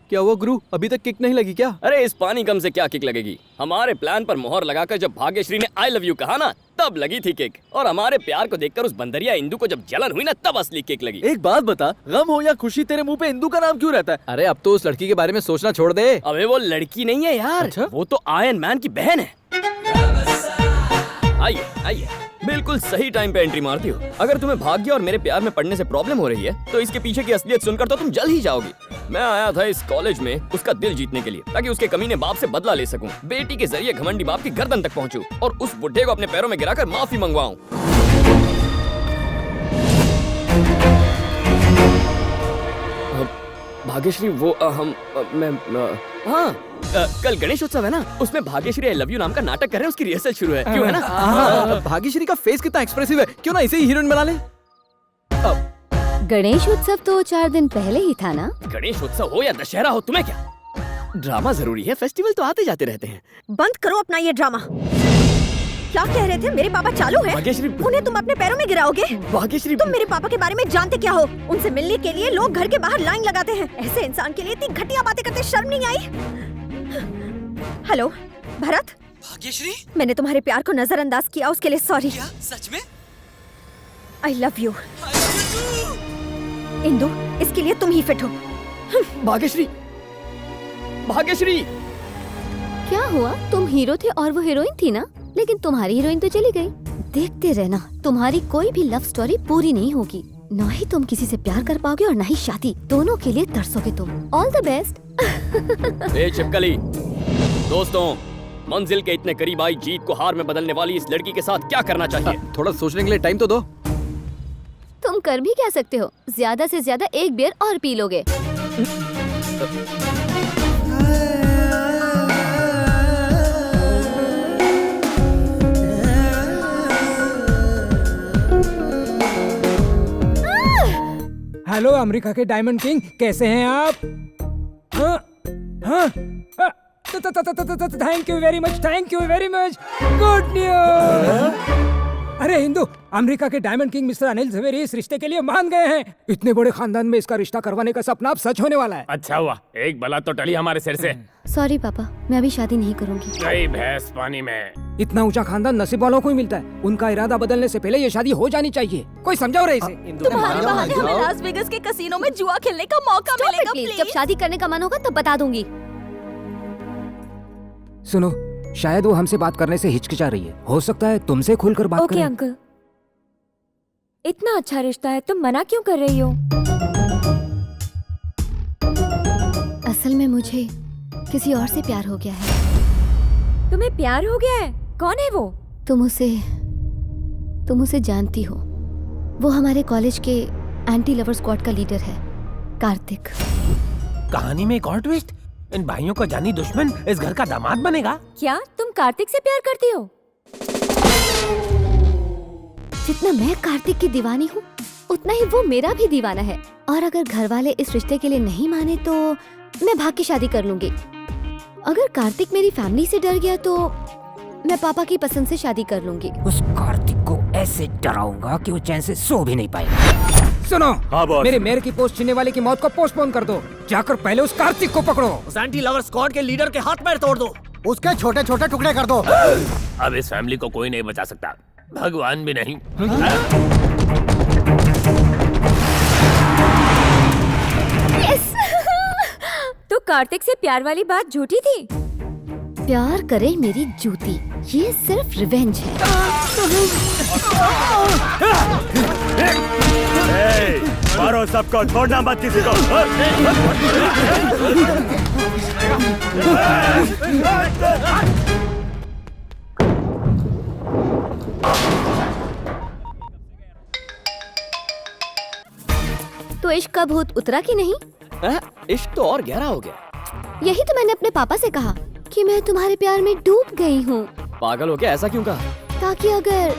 क्या हुआ गुरु, अभी तक किक नहीं लगी क्या? अरे इस पानी कम से क्या किक लगेगी। हमारे प्लान पर मोहर लगाकर जब भाग्यश्री ने आई लव यू कहा ना, तब लगी थी किक। और हमारे प्यार को देखकर उस बंदरिया इंदु को जब जलन हुई ना, तब असली किक लगी। एक बात बता, गम हो या खुशी तेरे मुंह पे इंदु का नाम क्यों रहता है? अरे अब तो उस लड़की के बारे में सोचना छोड़ दे। अबे वो लड़की नहीं है यार। अच्छा? वो तो आयरन मैन की बहन है। आइए आइए, बिल्कुल सही टाइम पे एंट्री मारती हो। अगर तुम्हें भाग्य और मेरे प्यार में पड़ने से प्रॉब्लम हो रही है तो इसके पीछे की असलियत सुनकर तो तुम जल ही जाओगी। मैं आया था इस कॉलेज में उसका दिल जीतने के लिए, ताकि उसके कमीने बाप से बदला ले सकूं। बेटी के जरिए घमंडी बाप की गर्दन तक पहुंचूं और उस बुढ़े को अपने पैरों में गिराकर माफी मंगवाऊं। भाग्यश्री वो कल गणेश उत्सव है ना, उसमें भाग्यश्री आई लव यू नाम का नाटक कर रहे हैं, उसकी रिहर्सल शुरू है। क्यों है ना? भाग्यश्री का फेस कितना एक्सप्रेसिव है, क्यों ना इसे ही हीरोइन बना ले। गणेश उत्सव तो 4 दिन पहले ही था ना। गणेश उत्सव हो या दशहरा हो, तुम्हें क्या? ड्रामा जरूरी है, फेस्टिवल तो आते जाते रहते हैं। बंद करो अपना ये ड्रामा। क्या कह रहे थे? मेरे पापा चालू है? भाग्यश्री, उन्हें तुम अपने पैरों में गिराओगे? भाग्यश्री, तुम मेरे पापा के बारे में जानते क्या हो? उनसे मिलने के लिए लोग घर के बाहर लाइन लगाते हैं। ऐसे इंसान के लिए इतनी घटिया बातें करते शर्म नहीं आई? हेलो भरत। भाग्यश्री, मैंने तुम्हारे प्यार को नजरअंदाज किया, उसके लिए सॉरी। क्या सच में? I love you. इंदु, इसके लिए तुम ही फिट हो। भाग्यश्री, भाग्यश्री। क्या हुआ? तुम हीरो थे और वो हीरोइन थी ना, लेकिन तुम्हारी हीरोइन तो चली गई। देखते रहना, तुम्हारी कोई भी लव स्टोरी पूरी नहीं होगी। ना ही तुम किसी से प्यार कर पाओगे और ना ही शादी। दोनों के लिए तरसोगे तुम। All the best. ए छिपकली, दोस्तों, मंजिल के इतने करीब आई जीत को हार में बदलने वाली इस लड़की के साथ क्या करना चाहिए? थोड़ा सोचने के लिए टाइम तो दो। तुम कर भी क्या सकते हो? ज्यादा से ज्यादा एक बियर और पी लोगे। हेलो अमेरिका के डायमंड किंग, कैसे हैं आप? हाँ हाँ, thank you very much, thank you very much. Good news. अरे हिंदू, अमेरिका के diamond king mister Anil Jhaveri इस रिश्ते के लिए मान गए हैं। इतने बड़े खानदान में इसका रिश्ता करवाने का सपना अब सच होने वाला है। अच्छा हुआ, एक बला तो टली हमारे सिर से। सॉरी पापा, मैं अभी शादी नहीं करूंगी। गई भैंस पानी में। इतना ऊंचा खानदान नसीब वालों को ही मिलता है। उनका इरादा बदलने से पहले ये शादी हो जानी चाहिए। कोई समझाओ रहे इसे। तुम्हारे बहाने हमें लास वेगस के कसीनो में जुआ खेलने का मौका मिलेगा प्लीज। जब शादी करने का मन होगा तब बता दूंगी। सुनो, शायद वो हमसे बात करने से हिचकिचा रही है। हो सकता है तुमसे खुलकर बात करे। अंकल, इतना अच्छा रिश्ता है, तुम मना क्यों कर रही हो? असल में मुझे किसी और से प्यार हो गया है। तुम्हें प्यार हो गया है? कौन है वो? तुम उसे जानती हो। वो हमारे कॉलेज के एंटी लवर स्क्वाड का लीडर है, कार्तिक। कहानी में एक और ट्विस्ट। इन भाइयों का जानी दुश्मन इस घर का दामाद बनेगा। क्या तुम कार्तिक से प्यार करती हो? जितना मैं कार्तिक की दीवानी हूँ, उतना ही वो मेरा भी दीवाना है। और अगर घर वाले इस रिश्ते के लिए नहीं माने तो मैं भाग के शादी कर लूंगी। अगर कार्तिक मेरी फैमिली से डर गया तो मैं पापा की पसंद से शादी कर लूंगी। उस कार्तिक को ऐसे डराऊंगा कि वो चैन से सो भी नहीं पाएगा। सुनो, हाँ बॉस। मेरे मेयर की पोस्ट छीनने वाले की मौत को पोस्टपोन कर दो। जाकर पहले उस कार्तिक को पकड़ो। उस एंटी लवर स्क्वाड के लीडर के हाथ पैर तोड़ दो। उसके छोटे छोटे टुकड़े कर दो। अब इस फैमिली को कोई नहीं बचा सकता, भगवान भी नहीं। यस! तो कार्तिक से प्यार वाली बात झूठी थी? प्यार करे मेरी जूती, ये सिर्फ रिवेंज है। मारो सबको, छोड़ना मत किसी को। तो इश्क का भूत उतरा कि नहीं? इश्क तो और गहरा हो गया। यही तो मैंने अपने पापा से कहा कि मैं तुम्हारे प्यार में डूब गई हूँ। पागल हो क्या? ऐसा क्यों कहा? ताकि अगर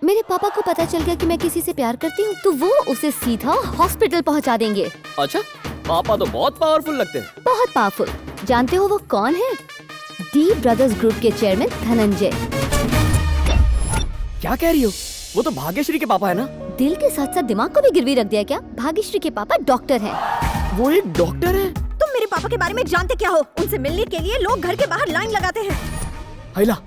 मेरे पापा को पता चल गया कि मैं किसी से प्यार करती हूँ तो वो उसे सीधा हॉस्पिटल पहुँचा देंगे। अच्छा, पापा तो बहुत पावरफुल लगते हैं। बहुत पावरफुल। जानते हो वो कौन है? डी ब्रदर्स ग्रुप के चेयरमैन धनंजय। क्या कह रही हो? वो तो भाग्यश्री के पापा है ना? दिल के साथ साथ दिमाग को भी गिरवी रख दिया क्या? भाग्यश्री के पापा डॉक्टर हैं। वो एक डॉक्टर है? तुम मेरे पापा के बारे में जानते क्या हो? उनसे मिलने के लिए लोग घर के बाहर लाइन लगाते हैं। हाइला,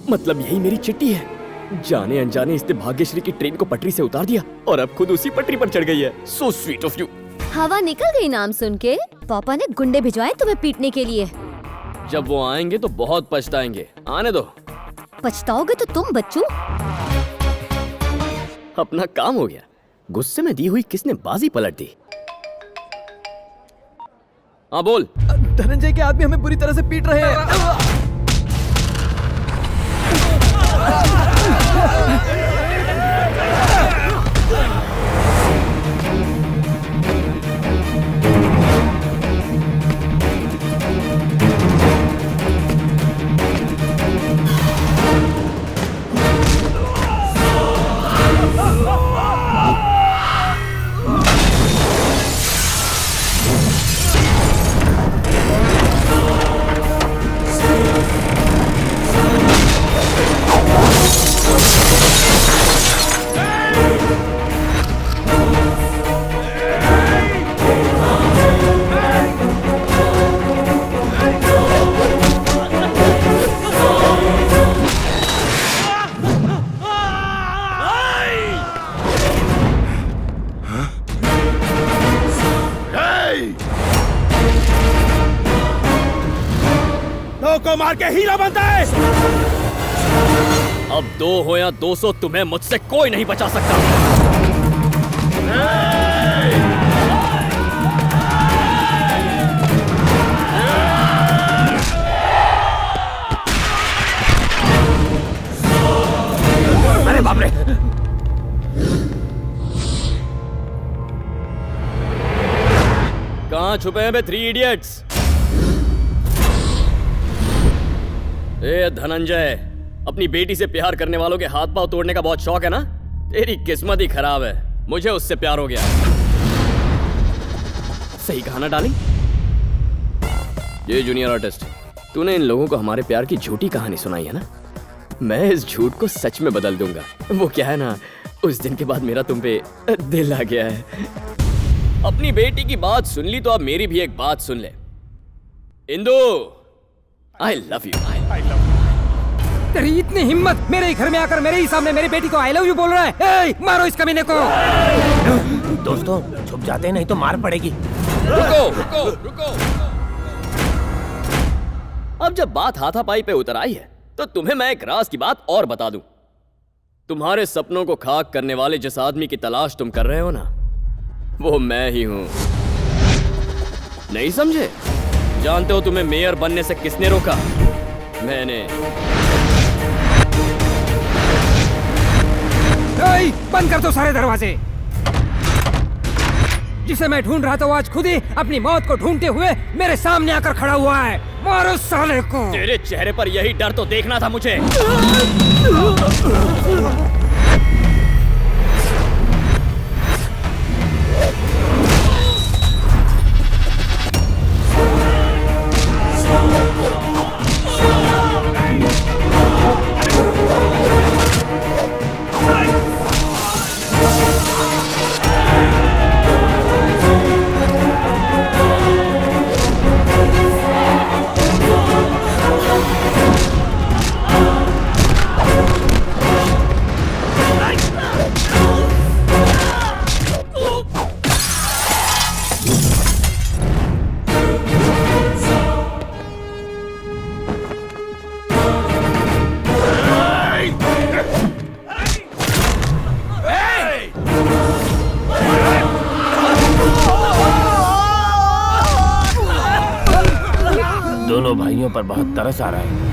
मतलब यही मेरी चिट्ठी है। जाने अनजाने इसने भाग्यश्री की ट्रेन को पटरी से उतार दिया और अब खुद उसी पटरी पर चढ़ गई है। So sweet of you. हवा निकल गई नाम सुन के। पापा ने गुंडे भिजवाए तुम्हें पीटने के लिए। जब वो आएंगे तो बहुत पछताएंगे। आने दो। पछताओगे तो तुम बच्चों। अपना काम हो गया। गुस्से में दी हुई किसने बाजी पलट दी? हाँ बोल। धनंजय के आदमी हमें बुरी तरह से पीट रहे हैं। को मार के हीरो बनता है। अब 2 हो या 200 तुम्हें मुझसे कोई नहीं बचा सकता। अरे बाप रे। कहां छुपे हैं बे 3 इडियट्स? ए धनंजय, अपनी बेटी से प्यार करने वालों के हाथ पांव तोड़ने का बहुत शौक है ना? तेरी किस्मत ही खराब है। मुझे उससे प्यार हो गया। सही कहा ना डार्लिंग? ये जूनियर आर्टिस्ट, तूने इन लोगों को हमारे प्यार की झूठी कहानी सुनाई है ना? मैं इस झूठ को सच में बदल दूंगा। वो क्या है ना, उस दिन के बाद मेरा तुम पे दिल आ गया है। अपनी बेटी की बात सुन ली तो अब मेरी भी एक बात सुन ले। Indu, I love you. तेरी इतनी हिम्मत, मेरे ही घर में आकर मेरे ही सामने मेरी बेटी को आई लव यू बोल रहा है। ए, मारो इस कमीने को। दोस्तों छुप जाते हैं, नहीं तो मार पड़ेगी। रुको रुको रुको। अब जब बात हाथापाई पे उतर आई है तो तुम्हें मैं एक राज की बात और बता दूं। तुम्हारे सपनों को खाक करने वाले जिस आदमी की तलाश तुम कर रहे हो ना, वो मैं ही हूं। नहीं समझे? जानते हो तुम्हें मेयर बनने से किसने रोका? मैंने। बंद कर दो सारे दरवाजे। जिसे मैं ढूंढ रहा था वो आज खुद ही अपनी मौत को ढूंढते हुए मेरे सामने आकर खड़ा हुआ है। मारो साले को। तेरे चेहरे पर यही डर तो देखना था मुझे। दोनों भाइयों पर बहुत तरस आ रहा है।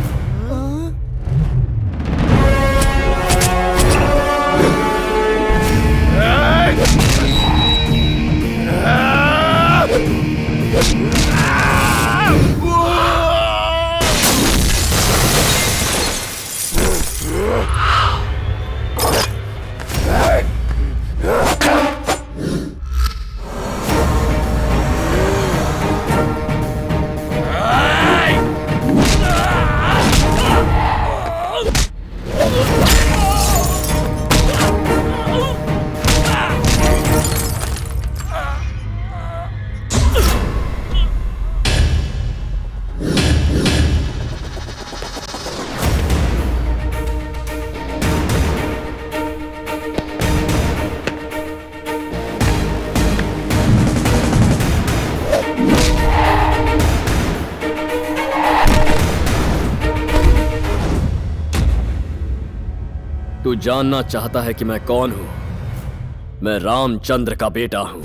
तू जानना चाहता है कि मैं कौन हूं? मैं रामचंद्र का बेटा हूं।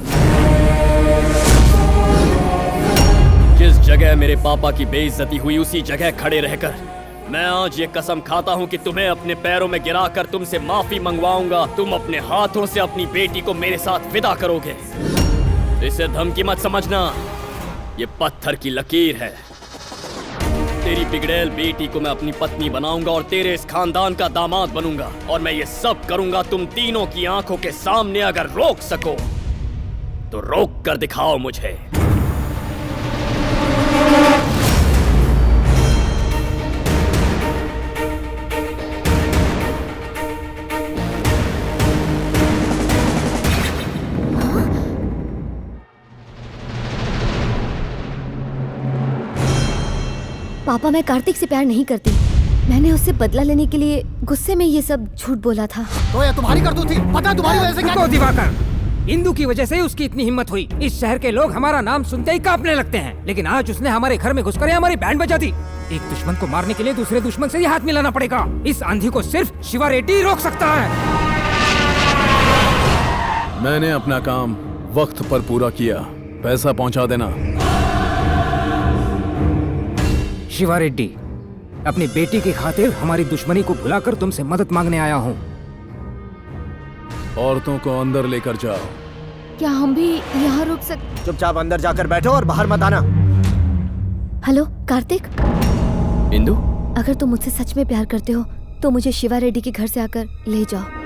जिस जगह मेरे पापा की बेइज्जती हुई उसी जगह खड़े रहकर मैं आज ये कसम खाता हूं कि तुम्हें अपने पैरों में गिराकर तुमसे माफी मंगवाऊंगा। तुम अपने हाथों से अपनी बेटी को मेरे साथ विदा करोगे। इसे धमकी मत समझना, ये पत्थर की लकीर है। तेरी बिगड़ैल बेटी को मैं अपनी पत्नी बनाऊंगा और तेरे इस खानदान का दामाद बनूंगा। और मैं ये सब करूंगा तुम तीनों की आंखों के सामने। अगर रोक सको तो रोक कर दिखाओ मुझे। पापा, मैं कार्तिक से प्यार नहीं करती। मैंने उससे बदला लेने के लिए गुस्से में ये सब झूठ बोला था। तो ये तुम्हारी करतूत थी। पता तुम्हारी वजह से क्या रुको दिवाकर, इंदु की वजह से उसकी इतनी हिम्मत हुई। इस शहर के लोग हमारा नाम सुनते ही कांपने लगते हैं, लेकिन आज उसने हमारे घर में घुसकर हमारी बैंड बजा दी। एक दुश्मन को मारने के लिए दूसरे दुश्मन से ही हाथ मिलाना पड़ेगा। इस आंधी को सिर्फ शिवा रेड्डी रोक सकता है। मैंने अपना काम वक्त पर पूरा किया। पैसा पहुंचा देना। शिवा रेड्डी, अपनी बेटी की खातिर हमारी दुश्मनी को भुलाकर तुमसे मदद मांगने आया हूँ। औरतों को अंदर लेकर जाओ। क्या हम भी यहाँ रुक सकते? चुपचाप अंदर जाकर बैठो और बाहर मत आना। हेलो कार्तिक, इंदु, अगर तुम मुझसे सच में प्यार करते हो तो मुझे शिवा रेड्डी के घर से आकर ले जाओ।